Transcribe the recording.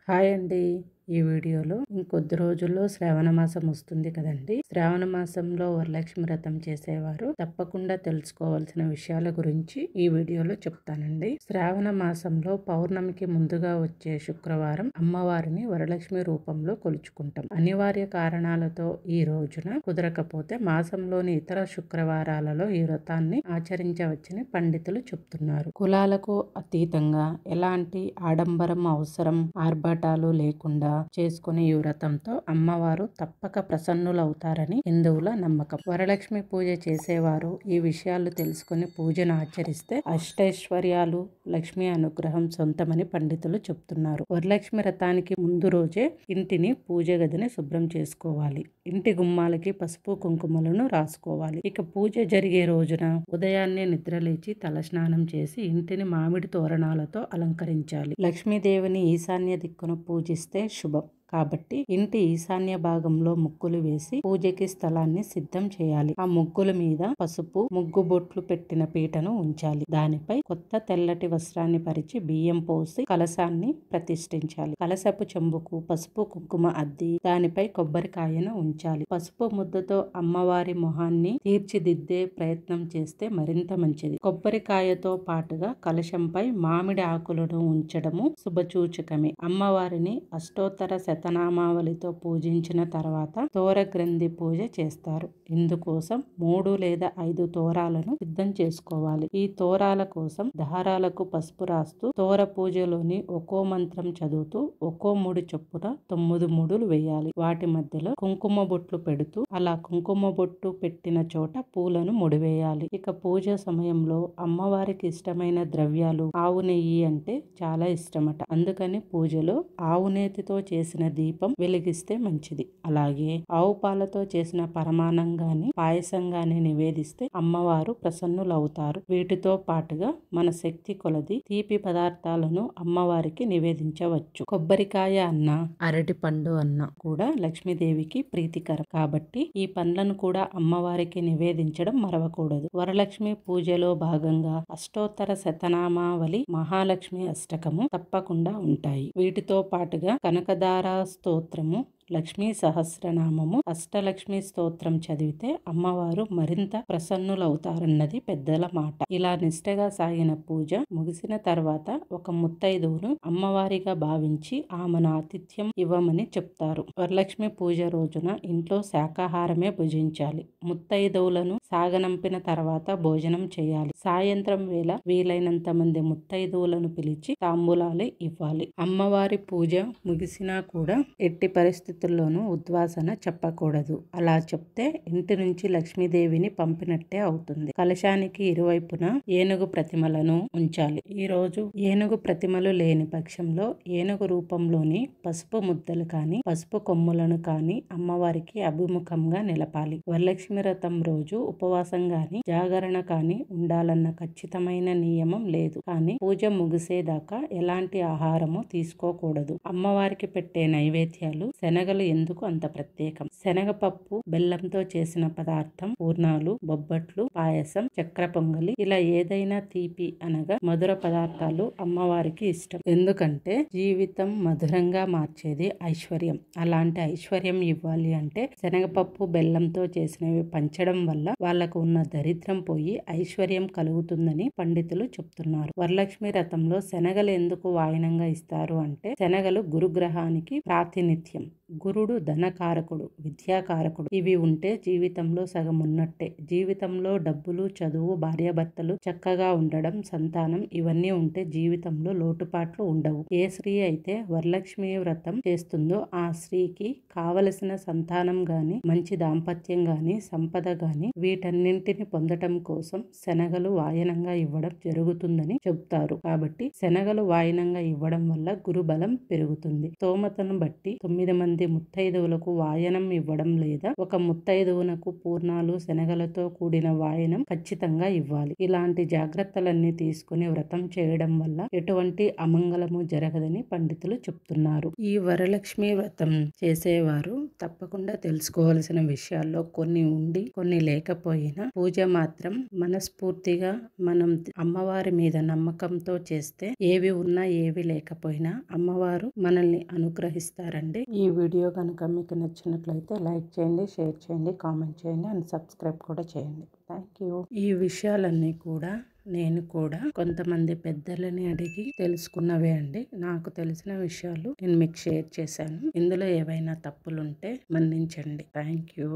Hi అండి. ఈ వీడియోలో ఇంకొద్ది రోజుల్లో శ్రావణ మాసం వస్తుంది కదండి. శ్రావణ మాసంలో వరలక్ష్మి వ్రతం చేసేవారు తప్పకుండా తెలుసుకోవాల్సిన విషయాల గురించి ఈ వీడియోలో చెప్తానండి. శ్రావణ మాసంలో పౌర్ణమికి ముందుగా వచ్చే శుక్రవారం అమ్మవారిని వరలక్ష్మి రూపంలో కొలుచుకుంటాం. అనివార్య కారణాలతో ఈ రోజున కుదరకపోతే మాసంలోని ఇతర శుక్రవారాలలో ఈ వ్రతాన్ని ఆచరించవచ్చని పండితులు చెప్తున్నారు. కులాలకు అతీతంగా ఎలాంటి ఆడంబరం అవసరం ఆర్భాటాలు లేకుండా చేసుకునే ఈ వ్రతంతో అమ్మవారు తప్పక ప్రసన్నులవుతారని హిందువుల నమ్మకం. వరలక్ష్మి పూజ చేసేవారు ఈ విషయాలు తెలుసుకుని పూజను ఆచరిస్తే అష్టైశ్వర్యాలు లక్ష్మి అనుగ్రహం సొంతమని పండితులు చెప్తున్నారు. వరలక్ష్మి వ్రతానికి ముందు రోజే ఇంటిని పూజ గదిని శుభ్రం చేసుకోవాలి. ఇంటి గుమ్మాలకి పసుపు కుంకుమలను రాసుకోవాలి. ఇక పూజ జరిగే రోజున ఉదయాన్నే నిద్రలేచి తలస్నానం చేసి ఇంటిని మామిడి తోరణాలతో అలంకరించాలి. లక్ష్మీదేవిని ఈశాన్య దిక్కున పూజిస్తే శుభం కాబట్టి ఇంటి ఈశాన్య భాగంలో ముగ్గులు వేసి పూజకి స్థలాన్ని సిద్ధం చేయాలి. ఆ ముగ్గుల మీద పసుపు ముగ్గు బొట్లు పెట్టిన పీటను ఉంచాలి. దానిపై కొత్త తెల్లటి వస్త్రాన్ని పరిచి బియ్యం పోసి కలశాన్ని ప్రతిష్ఠించాలి. కలశపు చెంబుకు పసుపు కుంకుమ అద్ది దానిపై కొబ్బరికాయను ఉంచాలి. పసుపు ముద్దతో అమ్మవారి మొహాన్ని తీర్చిదిద్దే ప్రయత్నం చేస్తే మరింత మంచిది. కొబ్బరికాయతో పాటుగా కలశంపై మామిడి ఆకులను ఉంచడము శుభసూచకమే. అమ్మవారిని అష్టోత్తర శతనామావళితో పూజించిన తర్వాత తోర గ్రంథి పూజ చేస్తారు. ఇందుకోసం 3 లేదా 5 తోరాలను సిద్ధం చేసుకోవాలి. ఈ తోరాల కోసం దారాలకు పసుపు రాస్తూ తోర పూజలోని ఒక్కో మంత్రం చదువుతూ ఒక్కో ముడి చొప్పున 9 ముడులు వేయాలి. వాటి మధ్యలో కుంకుమ బొట్లు పెడుతూ అలా కుంకుమ బొట్టు పెట్టిన చోట పూలను ముడివేయాలి. ఇక పూజ సమయంలో అమ్మవారికి ఇష్టమైన ద్రవ్యాలు ఆవు నెయ్యి అంటే చాలా ఇష్టమట. అందుకని పూజలో ఆవు నేతితో చేసిన దీపం వెలిగిస్తే మంచిది. అలాగే ఆవు పాలతో చేసిన పరమాన్నం గాని పాయసం గాని నివేదిస్తే అమ్మవారు ప్రసన్నులవుతారు. వీటితో పాటుగా మన శక్తి కొలది తీపి పదార్థాలను అమ్మవారికి నివేదించవచ్చు. కొబ్బరికాయ అన్న అరటి పండు అన్న కూడా లక్ష్మీదేవికి ప్రీతికరం కాబట్టి ఈ పండ్లను కూడా అమ్మవారికి నివేదించడం మరవకూడదు. వరలక్ష్మి పూజలో భాగంగా అష్టోత్తర శతనామావళి మహాలక్ష్మి అష్టకము తప్పకుండా ఉంటాయి. వీటితో పాటుగా కనకదార స్తోత్రము లక్ష్మీ సహస్రనామము అష్టలక్ష్మి స్తోత్రం చదివితే అమ్మవారు మరింత ప్రసన్నులవుతారన్నది పెద్దల మాట. ఇలా నిష్టగా సాగిన పూజ ముగిసిన తర్వాత ఒక ముత్తైదువును అమ్మవారిగా భావించి ఆమెను ఆతిథ్యం ఇవ్వమని చెప్తారు. వరలక్ష్మి పూజ రోజున ఇంట్లో శాకాహారమే భుజించాలి. ముత్తైదువులను సాగనంపిన తర్వాత భోజనం చేయాలి. సాయంత్రం వేళ వీలైనంత మంది ముత్తైదువులను పిలిచి తాంబూలాలు ఇవ్వాలి. అమ్మవారి పూజ ముగిసినా కూడా ఎట్టి పరిస్థితుల్లోనూ ఉద్వాసన చెప్పకూడదు. అలా చెప్తే ఇంటి నుంచి లక్ష్మీదేవిని పంపినట్టే అవుతుంది. కలశానికి ఇరువైపున ఏనుగు ప్రతిమలను ఉంచాలి. ఈ రోజు ఏనుగు ప్రతిమలు లేని పక్షంలో ఏనుగు రూపంలోని పసుపు ముద్దలు కాని పసుపు కొమ్ములను కాని అమ్మవారికి అభిముఖంగా నిలపాలి. వరలక్ష్మి వ్రతం రోజు ఉపవాసం గాని జాగరణ కాని ఉండాలన్న ఖచ్చితమైన నియమం లేదు. కానీ పూజ ముగిసేదాకా ఎలాంటి ఆహారము తీసుకోకూడదు. అమ్మవారికి పెట్టే నైవేద్యాలు శనగలు ఎందుకు అంత ప్రత్యేకం? శనగపప్పు బెల్లంతో చేసిన పదార్థం పూర్ణాలు బొబ్బట్లు పాయసం చక్ర పొంగలి ఇలా ఏదైనా తీపి అనగా మధుర పదార్థాలు అమ్మవారికి ఇష్టం. ఎందుకంటే జీవితం మధురంగా మార్చేది ఐశ్వర్యం. అలాంటి ఐశ్వర్యం ఇవ్వాలి అంటే శనగపప్పు బెల్లంతో చేసినవి పంచడం వల్ల వాళ్లకు ఉన్న దరిద్రం పోయి ఐశ్వర్యం కలుగుతుందని పండితులు చెప్తున్నారు. వరలక్ష్మి వ్రతంలో శనగలు ఎందుకు వాయనంగా ఇస్తారు అంటే శనగలు గురుగ్రహానికి ప్రాతినిధ్యం. గురుడు ధనకారకుడు విద్యాకారకుడు. ఇవి ఉంటే జీవితంలో సగం ఉన్నట్టే. జీవితంలో డబ్బులు చదువు భార్యాభర్తలు చక్కగా ఉండడం సంతానం ఇవన్నీ ఉంటే జీవితంలో లోటుపాట్లు ఉండవు. ఏ స్త్రీ అయితే వరలక్ష్మి వ్రతం చేస్తుందో ఆ స్త్రీకి కావలసిన సంతానం గాని మంచి దాంపత్యం గాని సంపద గాని వీటన్నింటిని పొందటం కోసం శనగలు వాయనంగా ఇవ్వడం జరుగుతుందని చెబుతారు. కాబట్టి శనగలు వాయనంగా ఇవ్వడం వల్ల గురుబలం పెరుగుతుంది. స్తోమతను బట్టి 9 మంది మంది ముత్తైదువులకు వాయనం ఇవ్వడం లేదా ఒక ముత్తైదువునకు పూర్ణాలు శనగలతో కూడిన వాయనం ఖచ్చితంగా ఇవ్వాలి. ఇలాంటి జాగ్రత్తలన్నీ తీసుకుని వ్రతం చేయడం వల్ల ఎటువంటి అమంగళము జరగదని పండితులు చెప్తున్నారు. ఈ వరలక్ష్మి వ్రతం చేసేవారు తప్పకుండా తెలుసుకోవాల్సిన విషయాల్లో కొన్ని ఉండి కొన్ని లేకపోయినా పూజ మాత్రం మనస్ఫూర్తిగా మనం అమ్మవారి మీద నమ్మకంతో చేస్తే ఏవి ఉన్నా ఏవి లేకపోయినా అమ్మవారు మనల్ని అనుగ్రహిస్తారండి. ఈ వీడియో కనుక మీకు నచ్చినట్లయితే లైక్ చేయండి, షేర్ చేయండి, కామెంట్ చేయండి అండ్ సబ్స్క్రైబ్ కూడా చేయండి. Thank you. ఈ విషయాలన్నీ కూడా నేను కూడా కొంతమంది పెద్దలని అడిగి తెలుసుకున్నవే అండి. నాకు తెలిసిన విషయాలు నేను మీకు షేర్ చేశాను. ఇందులో ఏవైనా తప్పులుంటే మన్నించండి. Thank you.